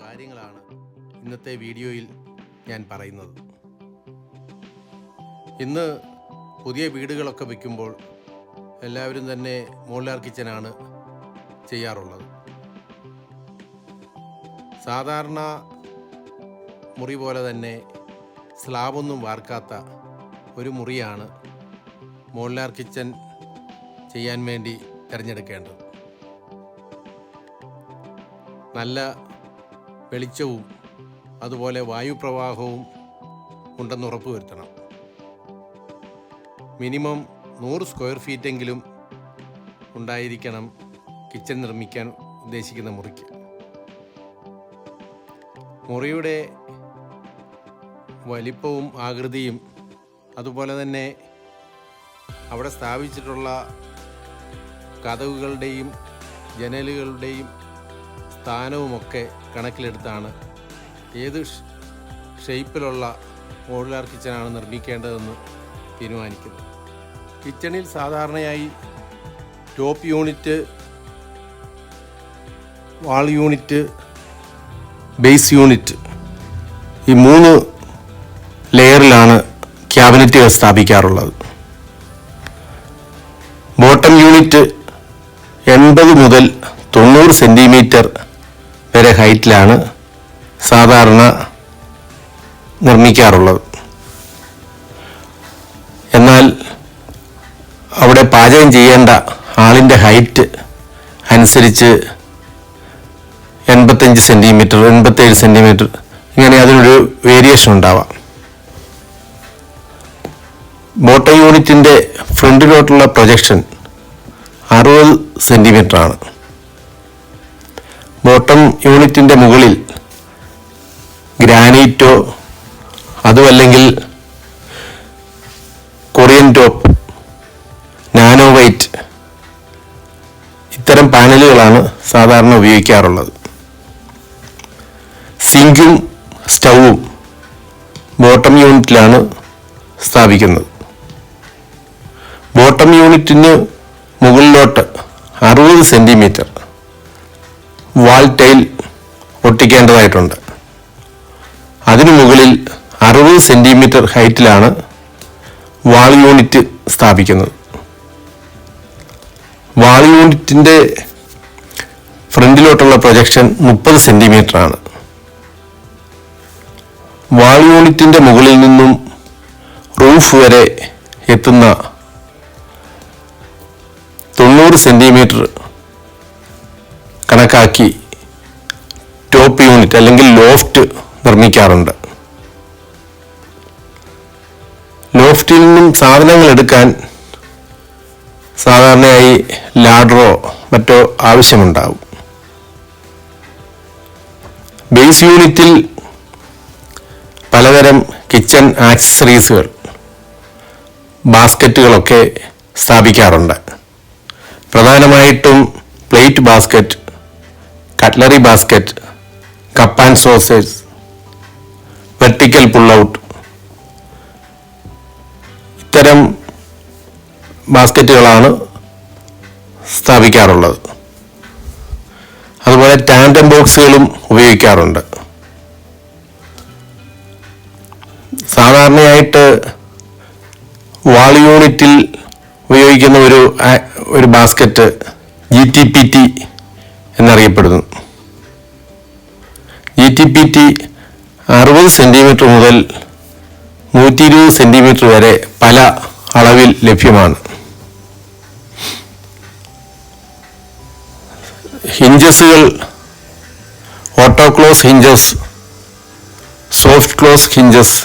കാര്യങ്ങളാണ് ഇന്നത്തെ വീഡിയോയിൽ ഞാൻ പറയുന്നത്. ഇന്ന് പുതിയ വീടുകളൊക്കെ വയ്ക്കുമ്പോൾ എല്ലാവരും തന്നെ മോഡുലാർ കിച്ചനാണ് ചെയ്യാറുള്ളത്. സാധാരണ മുറി പോലെ തന്നെ സ്ലാബൊന്നും വാർക്കാത്ത ഒരു മുറിയാണ് മോഡുലാർ കിച്ചൻ ചെയ്യാൻ വേണ്ടി തിരഞ്ഞെടുക്കേണ്ടത്. നല്ല വെളിച്ചവും അതുപോലെ വായുപ്രവാഹവും ഉണ്ടെന്ന് ഉറപ്പുവരുത്തണം. മിനിമം 100 സ്ക്വയർ ഫീറ്റെങ്കിലും ഉണ്ടായിരിക്കണം കിച്ചൺ നിർമ്മിക്കാൻ ഉദ്ദേശിക്കുന്ന മുറിക്ക്. മുറിയുടെ വലിപ്പവും ആകൃതിയും അതുപോലെ തന്നെ അവിടെ സ്ഥാപിച്ചിട്ടുള്ള കതകുകളുടെയും ജനലുകളുടെയും സ്ഥാനവുമൊക്കെ കണക്കിലെടുത്താണ് ഏത് ഷേപ്പിലുള്ള മോഡുലാർ കിച്ചനാണ് നിർമ്മിക്കേണ്ടതെന്ന് തീരുമാനിക്കുന്നത്. കിച്ചണിൽ സാധാരണയായി ടോപ്പ് യൂണിറ്റ്, വാൾ യൂണിറ്റ്, ബേസ് യൂണിറ്റ്, ഈ 3 ലെയറിലാണ് ക്യാബിനറ്റുകൾ സ്ഥാപിക്കാറുള്ളത്. ബോട്ടം യൂണിറ്റ് 80 മുതൽ 90 സെൻറ്റിമീറ്റർ വരെ ഹൈറ്റിലാണ് സാധാരണ നിർമ്മിക്കാറുള്ളത്. എന്നാൽ അവിടെ പാചകം ചെയ്യേണ്ട ആളിൻ്റെ ഹൈറ്റ് അനുസരിച്ച് 85 സെൻറ്റിമീറ്റർ, 87 സെൻറ്റിമീറ്റർ ഇങ്ങനെ അതിനൊരു വേരിയേഷൻ ഉണ്ടാവാം. ബോട്ടം യൂണിറ്റിൻ്റെ ഫ്രണ്ടിലോട്ടുള്ള പ്രൊജക്ഷൻ 60 സെൻറ്റിമീറ്ററാണ്. ബോട്ടം യൂണിറ്റിൻ്റെ മുകളിൽ ഗ്രാനൈറ്റോ അതുമല്ലെങ്കിൽ കൊറിയൻ ടോപ്പ്, നാനോ വൈറ്റ് ഇത്തരം പാനലുകളാണ് സാധാരണ ഉപയോഗിക്കാറുള്ളത്. സിങ്കും സ്റ്റൗവും ബോട്ടം യൂണിറ്റിലാണ് സ്ഥാപിക്കുന്നത്. ബോട്ടം യൂണിറ്റിന് മുകളിലോട്ട് 60 സെൻറ്റിമീറ്റർ വാൾ ടൈൽ ഒട്ടിക്കേണ്ടതായിട്ടുണ്ട്. അതിനു മുകളിൽ 60 സെൻറ്റിമീറ്റർ ഹൈറ്റിലാണ് വാൾ യൂണിറ്റ് സ്ഥാപിക്കുന്നത്. വാൾ യൂണിറ്റിൻ്റെ ഫ്രണ്ടിലോട്ടുള്ള പ്രൊജക്ഷൻ 30 സെൻറ്റിമീറ്ററാണ്. വാൾ യൂണിറ്റിൻ്റെ മുകളിൽ നിന്നും റൂഫ് വരെ എത്തുന്ന 90 സെൻറ്റിമീറ്റർ കണക്കാക്കി ടോപ്പ് യൂണിറ്റ് അല്ലെങ്കിൽ ലോഫ്റ്റ് നിർമ്മിക്കാറുണ്ട്. ലോഫ്റ്റിൽ നിന്നും സാധനങ്ങൾ എടുക്കാൻ സാധാരണയായി ലാഡറോ മറ്റോ ആവശ്യമുണ്ടാവും. ബേസ് യൂണിറ്റിൽ പലതരം കിച്ചൺ ആക്സസറീസുകൾ, ബാസ്ക്കറ്റുകളൊക്കെ സ്ഥാപിക്കാറുണ്ട്. പ്രധാനമായിട്ടും plate basket, cutlery basket, cup and saucers, vertical pull out ഇത്തരം ബാസ്ക്കറ്റുകളാണ് സ്ഥാപിക്കാറുള്ളത്. അതുപോലെ ടാൻഡം ബോക്സുകളും ഉപയോഗിക്കാറുണ്ട്. സാധാരണയായിട്ട് വാൾ യൂണിറ്റിൽ ഉപയോഗിക്കുന്ന ഒരു ബാസ്ക്കറ്റ് GTPT എന്നറിയപ്പെടുന്നു. GTPT 60 സെൻറ്റിമീറ്റർ മുതൽ 120 സെൻറ്റിമീറ്റർ വരെ പല അളവിൽ ലഭ്യമാണ്. ഹിഞ്ചസുകൾ auto close hinges, soft close hinges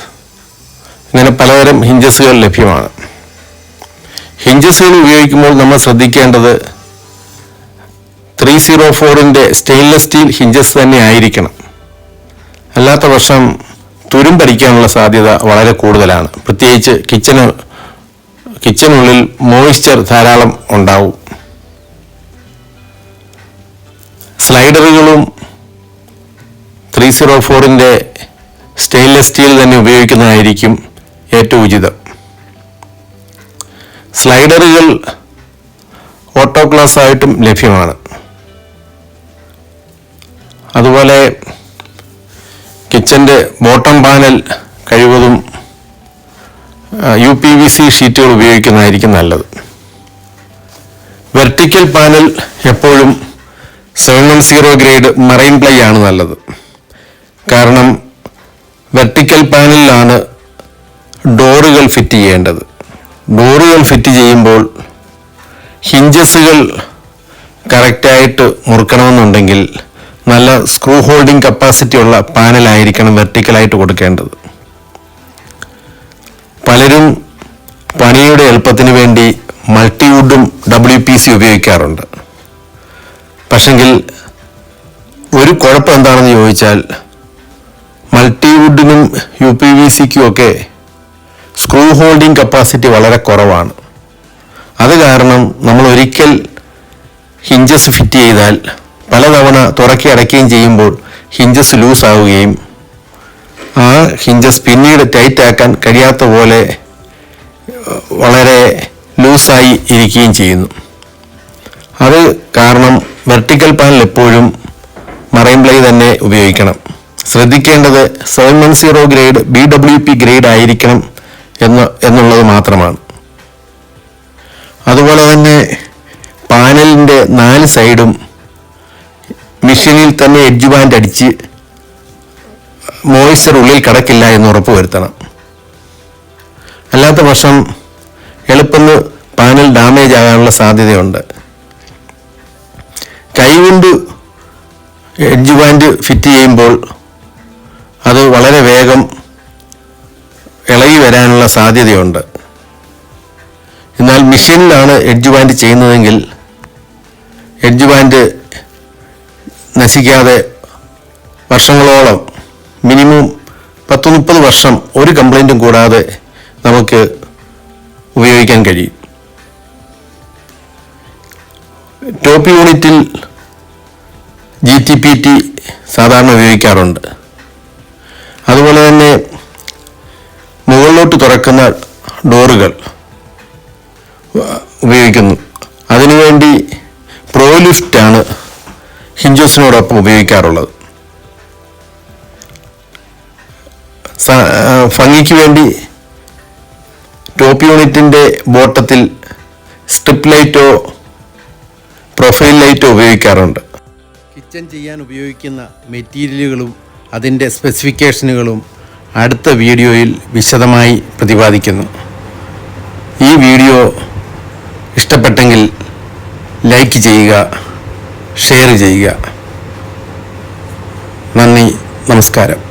ഇങ്ങനെ പലതരം ഹിഞ്ചസുകൾ ലഭ്യമാണ്. ഹിഞ്ചസുകൾ ഉപയോഗിക്കുമ്പോൾ നമ്മൾ ശ്രദ്ധിക്കേണ്ടത് 304ൻ്റെ സ്റ്റെയിൻലെസ് സ്റ്റീൽ ഹിഞ്ചസ് തന്നെ ആയിരിക്കണം. അല്ലാത്ത പക്ഷം തുരുമ്പടിക്കാനുള്ള സാധ്യത വളരെ കൂടുതലാണ്. പ്രത്യേകിച്ച് കിച്ചനുള്ളിൽ മോയ്സ്ചർ ധാരാളം ഉണ്ടാവും. സ്ലൈഡറുകളും 304ൻ്റെ സ്റ്റെയിൻലെസ് സ്റ്റീൽ തന്നെ ഉപയോഗിക്കുന്നതായിരിക്കും ഏറ്റവും ഉചിതം. സ്ലൈഡറുകൾ ഓട്ടോ ക്ലാസ് ആയിട്ടും ലഭ്യമാണ്. അതുപോലെ കിച്ചൻ്റെ ബോട്ടം പാനൽ കഴിവതും UPVC ഷീറ്റുകൾ ഉപയോഗിക്കുന്നതായിരിക്കും നല്ലത്. വെർട്ടിക്കൽ പാനൽ എപ്പോഴും 710 ഗ്രേഡ് മറൈൻ പ്ലൈ ആണ് നല്ലത്. കാരണം വെർട്ടിക്കൽ പാനലിലാണ് ഡോറുകൾ ഫിറ്റ് ചെയ്യേണ്ടത്. ഡോറുകൾ ഫിറ്റ് ചെയ്യുമ്പോൾ ഹിഞ്ചസുകൾ കറക്റ്റായിട്ട് മുറുക്കണമെന്നുണ്ടെങ്കിൽ നല്ല സ്ക്രൂ ഹോൾഡിംഗ് കപ്പാസിറ്റി ഉള്ള പാനലായിരിക്കണം വെർട്ടിക്കലായിട്ട് കൊടുക്കേണ്ടത്. പലരും പണിയുടെ എളുപ്പത്തിന് വേണ്ടി മൾട്ടിവുഡും WPC ഉപയോഗിക്കാറുണ്ട്. പക്ഷെങ്കിൽ ഒരു കുഴപ്പം എന്താണെന്ന് ചോദിച്ചാൽ മൾട്ടിവുഡിനും UPVCക്കും ഒക്കെ സ്ക്രൂ ഹോൾഡിംഗ് കപ്പാസിറ്റി വളരെ കുറവാണ്. അത് കാരണം നമ്മൾ ഒരിക്കൽ ഹിഞ്ചസ് ഫിറ്റ് ചെയ്താൽ പലതവണ തുറക്കി അടയ്ക്കുകയും ചെയ്യുമ്പോൾ ഹിഞ്ചസ് ലൂസ് ആവുകയും ആ ഹിഞ്ചസ് പിന്നീട് ടൈറ്റ് ആക്കാൻ കഴിയാത്ത പോലെ വളരെ ലൂസായി ഇരിക്കുകയും ചെയ്യുന്നു. അത് കാരണം വെർട്ടിക്കൽ പാനൽ എപ്പോഴും മറൈൻ പ്ലൈ തന്നെ ഉപയോഗിക്കണം. ശ്രദ്ധിക്കേണ്ടത് 710 ഗ്രേഡ് BWP ഗ്രേഡ് ആയിരിക്കണം എന്നുള്ളത് മാത്രമാണ്. അതുപോലെ തന്നെ പാനലിൻ്റെ 4 സൈഡും മെഷീനിൽ തന്നെ എഡ്ജ് ബാൻഡ് അടിച്ച് മോയ്സ്ചർ ഉള്ളിൽ കിടക്കില്ല എന്ന് ഉറപ്പുവരുത്തണം. അല്ലാത്ത പക്ഷം എളുപ്പം പാനൽ ഡാമേജ് ആകാനുള്ള സാധ്യതയുണ്ട്. കൈകൊണ്ട് എഡ്ജ് ബാൻഡ് ഫിറ്റ് ചെയ്യുമ്പോൾ അത് വളരെ വേഗം ഇളകി വരാനുള്ള സാധ്യതയുണ്ട്. എന്നാൽ മെഷീനിലാണ് എഡ്ജ് ബാൻഡ് ചെയ്യുന്നതെങ്കിൽ എഡ്ജ് ബാൻഡ് നശിക്കാതെ വർഷങ്ങളോളം, മിനിമം 10-30 വർഷം ഒരു കംപ്ലൈൻറ്റും കൂടാതെ നമുക്ക് ഉപയോഗിക്കാൻ കഴിയും. ടോപ്പ് യൂണിറ്റിൽ GTPT സാധാരണ ഉപയോഗിക്കാറുണ്ട്. അതുപോലെ തന്നെ മുകളിലോട്ട് തുറക്കുന്ന ഡോറുകൾ ഉപയോഗിക്കുന്നു. അതിനുവേണ്ടി പ്രോലിഫ്റ്റാണ് ഹിഞ്ചസിനോടൊപ്പം ഉപയോഗിക്കാറുള്ളത്. ഭംഗിക്ക് വേണ്ടി ടോപ്പ് യൂണിറ്റിൻ്റെ ബോട്ടത്തിൽ സ്ട്രിപ്പ് ലൈറ്റോ പ്രൊഫൈൽ ലൈറ്റോ ഉപയോഗിക്കാറുണ്ട്. കിച്ചൺ ചെയ്യാൻ ഉപയോഗിക്കുന്ന മെറ്റീരിയലുകളും അതിൻ്റെ സ്പെസിഫിക്കേഷനുകളും അടുത്ത വീഡിയോയിൽ വിശദമായി പ്രതിപാദിക്കുന്നു. ഈ വീഡിയോ ഇഷ്ടപ്പെട്ടെങ്കിൽ ലൈക്ക് ചെയ്യുക, ഷെയർ ചെയ്യുക. നന്ദി, നമസ്കാരം.